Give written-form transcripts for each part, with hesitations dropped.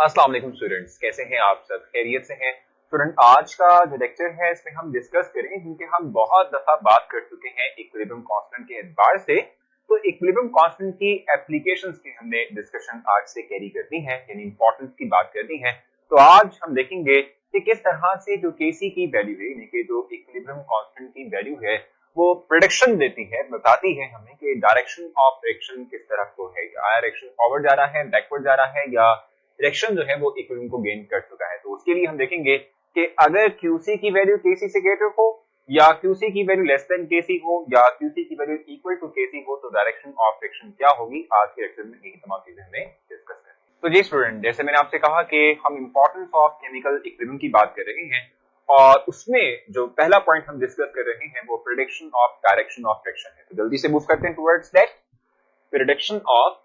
अस्सलाम वालेकुम स्टूडेंट्स, कैसे हैं आप सब? खैरियत से हैं? स्टूडेंट, आज का जो लेक्चर है इसमें हम डिस्कस करें क्योंकि हम बहुत दफा बात कर चुके हैं इक्विलिब्रियम कांस्टेंट के एतबार से। तो इक्विलिब्रियम कांस्टेंट की एप्लीकेशंस की हमने डिस्कशन आज से कैरी करनी है, यानी इंपॉर्टेंस की बात करनी है। तो आज हम देखेंगे कि किस तरह से जो केसी की वैल्यू है, यानी कि जो इक्विलिब्रियम कांस्टेंट की वैल्यू है, वो प्रेडिक्शन देती है, बताती है हमें कि डायरेक्शन ऑफ फ्रिक्शन किस तरह को है, डायरेक्शन फॉरवर्ड जा रहा है, बैकवर्ड जा रहा है, या डायरेक्शन जो है वो इक्विलिब्रियम को गेन कर चुका है। तो उसके लिए हम देखेंगे कि अगर QC की वैल्यू KC से ग्रेटर हो, या QC की वैल्यू लेस देन KC हो, या QC की वैल्यू इक्वल टू KC हो, तो डायरेक्शन ऑफ फ्रिक्शन क्या होगी। आज के लेक्चर में यही तमाम चीजें हमें डिस्कस करें। तो जी स्टूडेंट, जैसे मैंने आपसे कहा कि हम इंपॉर्टेंस ऑफ केमिकल इक्विलिब्रियम की बात कर रहे हैं, और उसमें जो पहला पॉइंट हम डिस्कस कर रहे हैं वो prediction of direction of friction है। तो जल्दी से मूव करते हैं towards that. Prediction of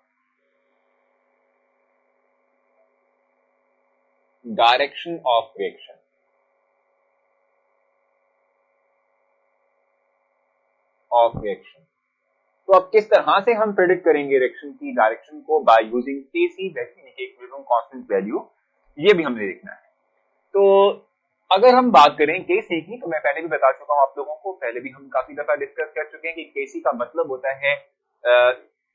direction of reaction. तो अब किस तरह से हम प्रेडिक्ट करेंगे रिएक्शन की डायरेक्शन को by using KC equilibrium constant value, ये भी हमने देखना है। तो अगर हम बात करें केसी की, तो मैं पहले भी बता चुका हूं आप लोगों को, पहले भी हम काफी दफा डिस्कस कर चुके हैं कि केसी का मतलब होता है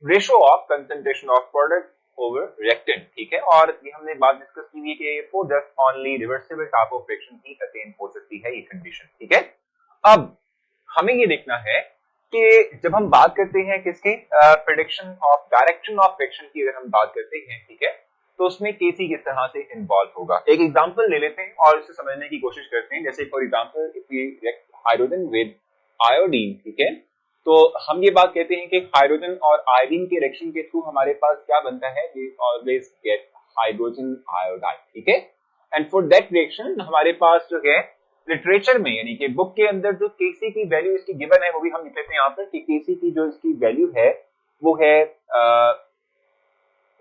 ratio of concentration of product over reactant, ठीक है। और ये हमने बात डिस्कस की है कि for just only reversible type of friction he attain हो सकती है ये कंडीशन, ठीक है। अब हमें ये देखना है कि जब हम बात करते हैं किसकी prediction of direction of friction की, अगर हम बात करते हैं, ठीक है, तो उसमें केसी किस तरह से इन्वॉल्व होगा। एक एग्जांपल ले लेते हैं और इसे समझने की कोशिश करते हैं। जैसे for example if we react hydrogen with iodine, ठीक है, तो हम ये बात कहते हैं कि हाइड्रोजन और आयोडीन के रिएक्शन के थ्रू हमारे पास क्या बनता है, we always get hydrogen iodide, ठीक है। एंड फॉर दैट रिएक्शन हमारे पास जो है लिटरेचर में, यानी कि बुक के अंदर जो केसी की वैल्यू इसकी गिवन है, वो भी हम लिख लेते हैं यहाँ पर कि केसी की जो इसकी वैल्यू है वो है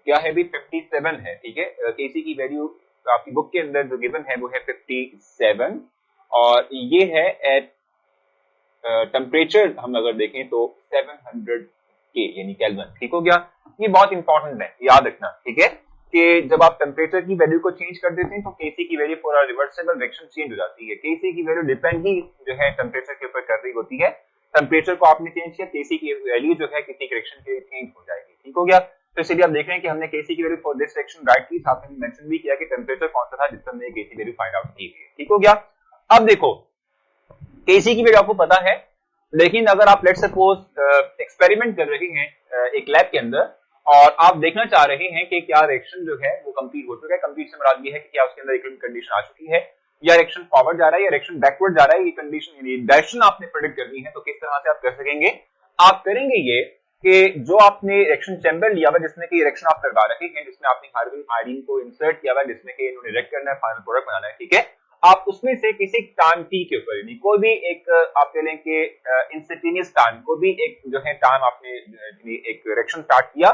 क्या है भी 57 है, ठीक है। केसी की वैल्यू आपकी बुक के अंदर जो गिवन है वो है 57, और ये है एट टेम्परेचर हम अगर देखें तो 700 के यानी केल्विन, ठीक हो गया। ये बहुत इंपॉर्टेंट है, याद रखना, ठीक है, कि जब आप टेम्परेचर की वैल्यू को चेंज कर देते हैं तो केसी की value for reversible reaction change हो जाती है। केसी की वैल्यू डिपेंड ही जो है टेम्परेचर के ऊपर कर रही होती है। टेम्परेचर को आपने चेंज किया, केसी की वैल्यू जो है किसी रिएक्शन के लिए चेंज हो जाएगी, ठीक हो गया। तो इसलिए आप देख रहे हैं कि हमने केसी की value for this reaction right की, साथ में मेंशन भी किया कि टेम्परेचर कौन सा था जिस पर हमने केसी वैल्यू फाइंड आउट की है, ठीक हो गया। अब देखो केसी की वैल्यू आपको पता है, लेकिन अगर आप लेट्स सपोज एक्सपेरिमेंट कर रहे हैं एक लैब के अंदर, और आप देखना चाह रहे हैं कि क्या रिएक्शन जो है वो कंप्लीट हो चुका है। कंप्लीट से मुराद ये है कि क्या उसके अंदर इक्विलिब्रियम कंडीशन आ चुकी है, या रिएक्शन फॉरवर्ड जा रहा है, या रिएक्शन बैकवर्ड जा रहा है। ये कंडीशन यानी डायरेक्शन आपने प्रेडिक्ट करनी है। तो किस तरह से आप कर सकेंगे, आप करेंगे ये कि जो आपने रिएक्शन चैम्बर लिया हुआ जिसमें कि रिएक्शन आप करवा रहे हैं, जिसमें आपने हाइड्रोजन आयोडीन को इंसर्ट किया हुआ, जिसमें कि इन्होंने रिएक्ट करना है, फाइनल प्रोडक्ट बनाना है, ठीक है। आप उसमें से किसी टाइम टी के ऊपर, यानी कोई भी एक आप कह लें कि इंस्टेंटेनियस टाइम, को भी एक जो है टाइम आपने एक रिएक्शन स्टार्ट किया,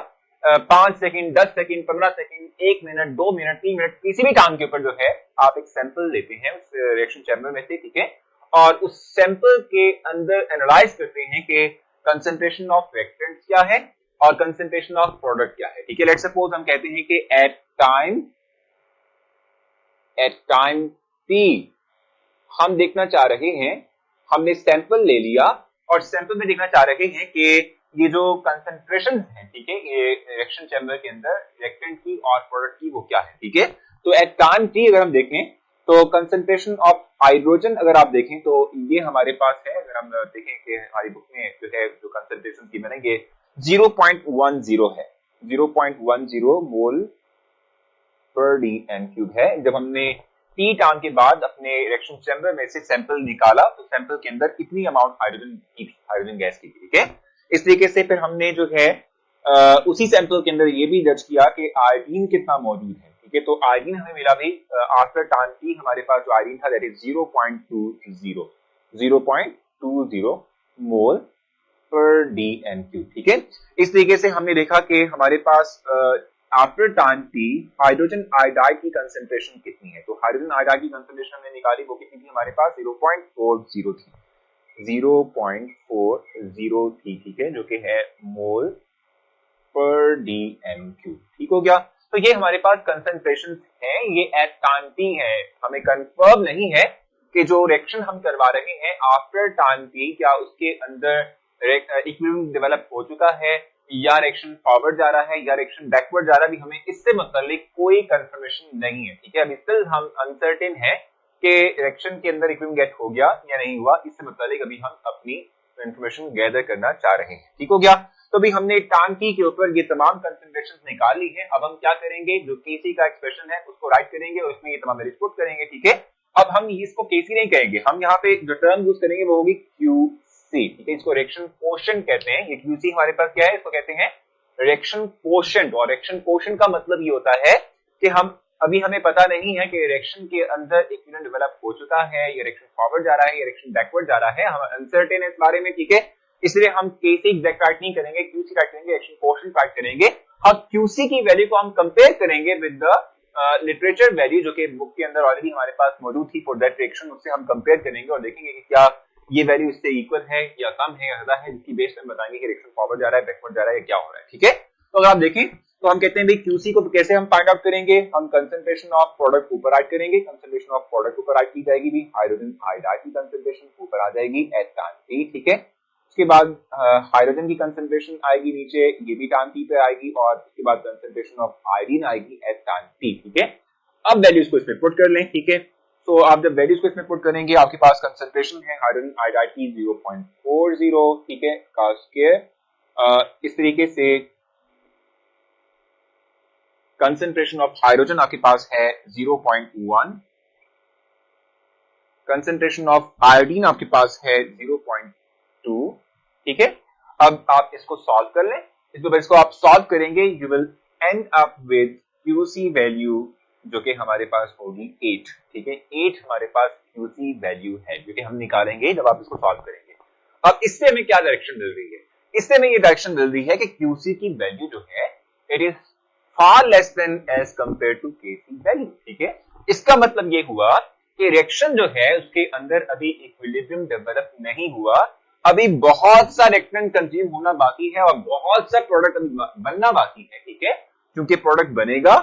5 second, 10 second, 15 second, 1 minute, 2 minute, 3 minute, किसी भी टाइम के ऊपर जो है आप एक सैंपल लेते हैं उस रिएक्शन चैम्बर में से, ठीक है, और उस सैंपल के अंदर एनालाइज करते हैं कि कंसंट्रेशन ऑफ रिएक्टेंट्स क्या है और कंसंट्रेशन ऑफ प्रोडक्ट क्या है, ठीक है। लेट्स सपोज हम कहते हैं कि एट टाइम टी हम देखना चाह रहे हैं, हमने सैंपल ले लिया और सैंपल में देखना चाह रहे हैं कि ये जो कंसंट्रेशन है, ठीक है, ये रिएक्शन चैम्बर के अंदर रिएक्टेंट की और प्रोडक्ट की वो क्या है, ठीक है। तो एट टाइम टी अगर हम देखें तो कंसंट्रेशन ऑफ हाइड्रोजन अगर आप देखें तो ये हमारे पास है, अगर हम देखें कि हमारी बुक में जो है जो कंसंट्रेशन की बनेंगे 0.10 है, 0.10 मोल पर डी एन क्यूब है। जब हमने टी टाइम के बाद अपने रिएक्शन चैम्बर में से सैंपल निकाला तो सैंपल के अंदर कितनी अमाउंट हाइड्रोजन गैस की थी, ठीक है। इस तरीके से फिर हमने जो है उसी सैंपल के अंदर ये भी दर्ज किया कि आयोडीन कितना मौजूद है, ठीक है। तो आयोडीन हमें मिला भी आफ्टर टाइम टी हमारे पास जो आयोडीन था दैट इज 0.20 मोल पर डी एन क्यूब, ठीक है। इस तरीके से हमने देखा कि हमारे पास after time T hydrogen iodide की कंसंट्रेशन कितनी है। तो हाइड्रोजन आयोडाइड की कंसंट्रेशन हमने निकाली, वो कितनी थी हमारे पास 0.40 थी, 0.40 थी, ठीक है, जो कि है मोल पर डी एन क्यूब, ठीक हो गया। तो ये हमारे पास कंसंट्रेशन है, ये एट टाइम टी है। हमें कंफर्म नहीं है कि जो रिएक्शन हम करवा रहे हैं आफ्टर टाइम टी, क्या उसके अंदर इक्विलिब्रियम डेवलप हो चुका है या रिएक्शन फॉरवर्ड जा रहा है या रिएक्शन बैकवर्ड जा रहा है। अभी हमें इससे मतलब कोई कंफर्मेशन नहीं है, ठीक है। अभी स्टिल हम अनसर्टेन है कि रिएक्शन के अंदर इक्विलिब्रियम गेट हो गया या नहीं हुआ, इससे मतलब अभी हम अपनी इंफॉर्मेशन गैदर करना चाह रहे हैं, ठीक हो गया। तो अभी हमने टाइम टी के ऊपर ये तमाम कंसंट्रेशन निकाल ली है। अब हम क्या करेंगे, जो केसी का एक्सप्रेशन है उसको राइट करेंगे और उसमें ये तमाम वैल्यूज पुट करेंगे, ठीक है। अब हम इसको केसी नहीं कहेंगे, हम यहाँ पे जो टर्म यूज करेंगे वो होगी क्यूसी, ठीक है। इसको रिएक्शन कोशेंट कहते हैं। ये क्यूसी हमारे पास क्या है, इसको कहते हैं रिएक्शन कोशेंट। और रिएक्शन कोशेंट का मतलब ये होता है कि हमें पता नहीं है कि रिएक्शन के अंदर इक्विलिब्रियम डेवलप हो चुका है, ये रिएक्शन फॉरवर्ड जा रहा है, ये रिएक्शन बैकवर्ड जा रहा है, हम अनसर्टेन है इस बारे में, ठीक है। इसलिए हम केसी एग्जैक्ट राइट नहीं करेंगे, क्यूसी राइट करेंगे, रिएक्शन कोशेंट राइट करेंगे। अब क्यूसी की वैल्यू को हम कंपेयर करेंगे विद द लिटरेचर वैल्यू जो कि बुक के अंदर ऑलरेडी हमारे पास मौजूद थी फॉर दैट रिएक्शन, उससे हम कंपेयर करेंगे और देखेंगे कि क्या ये वैल्यू इससे इक्वल है या कम है या ज्यादा है, जिसकी बेस पे हम बताएंगे कि रिएक्शन फॉरवर्ड जा रहा है, बैकवर्ड जा रहा है या क्या हो रहा है, ठीक है। तो अगर आप देखें तो हम कहते हैं भाई क्यूसी को कैसे हम फाइंड आउट करेंगे, हम कंसंट्रेशन ऑफ प्रोडक्ट ऊपर राइट करेंगे, कंसंट्रेशन ऑफ प्रोडक्ट ऊपर राइट की जाएगी, भी हाइड्रोजन आयोडाइड की कंसंट्रेशन ऊपर आ जाएगी एट टाइम टी, ठीक है। उसके बाद हाइड्रोजन की कंसंट्रेशन आएगी नीचे, ये भी टाइम टी पे आएगी, और उसके बाद कंसंट्रेशन ऑफ आयोडीन आएगी एट टाइम टी, ठीक है। अब वैल्यूज को इसमें पुट कर लें, ठीक है। तो आप जब वैल्यूज को इसमें पुट करेंगे, आपके पास कंसंट्रेशन है हाइड्रोजन आयोडाइड की 0.40, ठीक है, का स्क्वायर। इस तरीके से कंसंट्रेशन ऑफ हाइड्रोजन आपके पास है 0.1, कंसंट्रेशन ऑफ आयोडीन आपके पास है 0.2, ठीक है। अब आप इसको सॉल्व कर लें। इसको आप सॉल्व करेंगे, you will and up with QC value जो कि हमारे पास होगी 8, ठीक है। 8 हमारे पास क्यूसी वैल्यू है जो कि हम निकालेंगे जब आप इसको सॉल्व करेंगे। अब इससे हमें क्या डायरेक्शन मिल रही है, इससे हमें ये डायरेक्शन मिल रही है कि क्यूसी की वैल्यू जो है it is far less than as compare to KC value, ठीक है। इसका मतलब ये हुआ कि रिएक्शन जो है उसके अंदर अभी इक्विलिब्रियम डेवलप नहीं हुआ, अभी बहुत सा रिएक्टेंट कंज्यूम होना बाकी है और बहुत सा प्रोडक्ट अभी बनना बाकी है, ठीक है। क्योंकि प्रोडक्ट बनेगा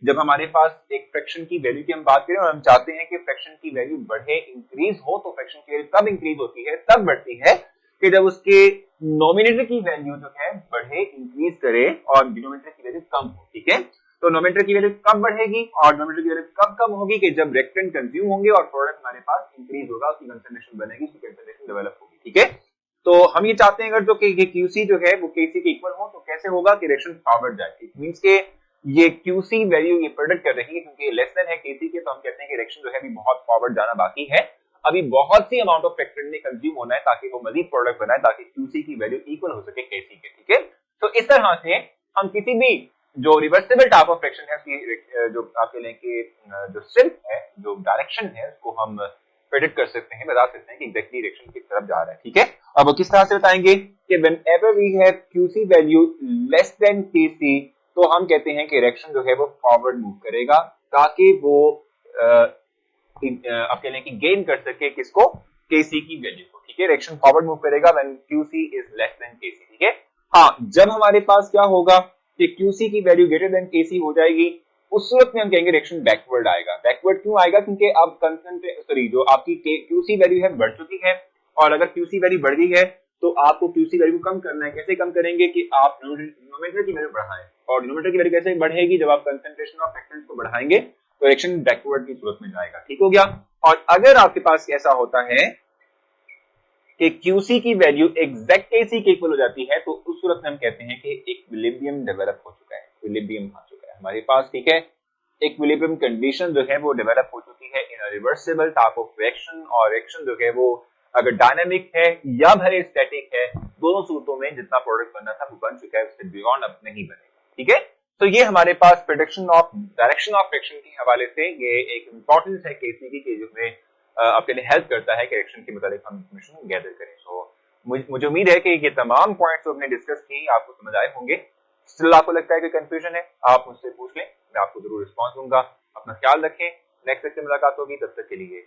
जब हमारे पास एक फ्रैक्शन की वैल्यू की हम बात करें और हम चाहते हैं कि फ्रैक्शन की वैल्यू बढ़े, इंक्रीज हो, तो फ्रैक्शन की वैल्यू कब इंक्रीज होती है, तब बढ़ती है कि जब उसके नोमिनेटर की वैल्यू जो है बढ़े, इंक्रीज करे और डिनोमिनेटर की वैल्यू कम हो, ठीक है। तो नोमिनेटर की वैल्यू कब बढ़ेगी और डिनोमिनेटर की वैल्यू कब कम होगी, कि जब रिएक्टेंट कंज्यूम होंगे और प्रोडक्ट हमारे पास इंक्रीज होगा, उसकी कंसंट्रेशन बनेगी, उसकी कंसंट्रेशन डेवलप होगी, ठीक है। तो हम ये चाहते हैं अगर जो कि क्यूसी जो है वो केसी के इक्वल हो, तो कैसे होगा कि रिएक्शन फॉरवर्ड जाए। इट मींस के ये क्यूसी वैल्यू ये प्रेडिक्ट कर रही है क्योंकि लेस देन है केसी के, तो हम कहते हैं कि रिएक्शन जो है अभी बहुत फॉरवर्ड जाना बाकी है, अभी बहुत सी अमाउंट ऑफ फ्रैक्शन ने कंज्यूम होना है ताकि वो मजीद प्रोडक्ट बनाए, ताकि क्यूसी की वैल्यू इक्वल हो सके केसी के, ठीक है। तो इस तरह से हम किसी भी जो रिवर्सिबल टाइप ऑफ फ्रैक्शन है उसकी जो आपके लिए कि जो सिर्फ है, जो डायरेक्शन है, उसको हम प्रेडिक्ट कर सकते हैं, बता सकते हैं कि एग्जैक्टली रिएक्शन किस तरफ जा रहा है, ठीक है। अब किस तरह से बताएंगे कि whenever we have QC value less than KC, तो हम कहते हैं कि रिएक्शन जो है वो फॉरवर्ड मूव करेगा ताकि वो आपके लिए कि गेन कर सके किसको, केसी की वैल्यू को, ठीक है। रिएक्शन फॉरवर्ड मूव करेगा when QC is less than KC, ठीक है। हाँ, जब हमारे पास क्या होगा कि क्यूसी की वैल्यू ग्रेटर देन केसी हो जाएगी, उस सूरत में हम कहेंगे रिएक्शन बैकवर्ड आएगा। बैकवर्ड क्यों आएगा, क्योंकि अब जो आपकी क्यूसी वैल्यू है बढ़ चुकी है, और अगर क्यूसी वैल्यू बढ़ गई है तो आपको क्यूसी वैल्यू को कम करना है। कैसे कम करेंगे कि आप डिनोमिनेटर की वैल्यू बढ़ाएं, और डिनोमिनेटर की वैल्यू कैसे बढ़ेगी, जब आप कंसंट्रेशन ऑफ रिएक्टेंट्स को बढ़ाएंगे तो रिएक्शन बैकवर्ड की सूरत में जाएगा, ठीक हो गया। और अगर आपके पास ऐसा होता है कि क्यूसी की वैल्यू एग्जैक्ट केसी के इक्वल हो जाती है, तो उस सूरत में हम कहते हैं कि इक्विलिब्रियम डेवलप हो चुका है, इक्विलिब्रियम आ चुका है हमारे पास, ठीक है। इक्विलिब्रियम कंडीशन जो है वो डेवलप हो चुकी है in a reversible type of reaction, और रिएक्शन जो है वो अगर डायनामिक है या भले स्टैटिक है, दोनों सूरतों में जितना प्रोडक्ट बनना था वो बन चुका है, उससे बियॉन्ड अब नहीं बनेगा, ठीक है। तो ये हमारे पास prediction of direction of fraction के हवाले से ये एक इंपॉर्टेंस है केसी की, जिसमें आपके लिए हेल्प करता है कि रिएक्शन के मुताबिक हम इंफॉर्मेशन गैदर करें। सो मुझे उम्मीद है कि ये तमाम पॉइंट्स जो हमने डिस्कस किए आपको समझ आए होंगे। स्टिल आपको लगता है कि कंफ्यूजन है, आप मुझसे पूछ लें, मैं आपको जरूर रिस्पॉन्स दूंगा। अपना ख्याल रखें, नेक्स्ट लेक्चर मुलाकात होगी, तब तक के लिए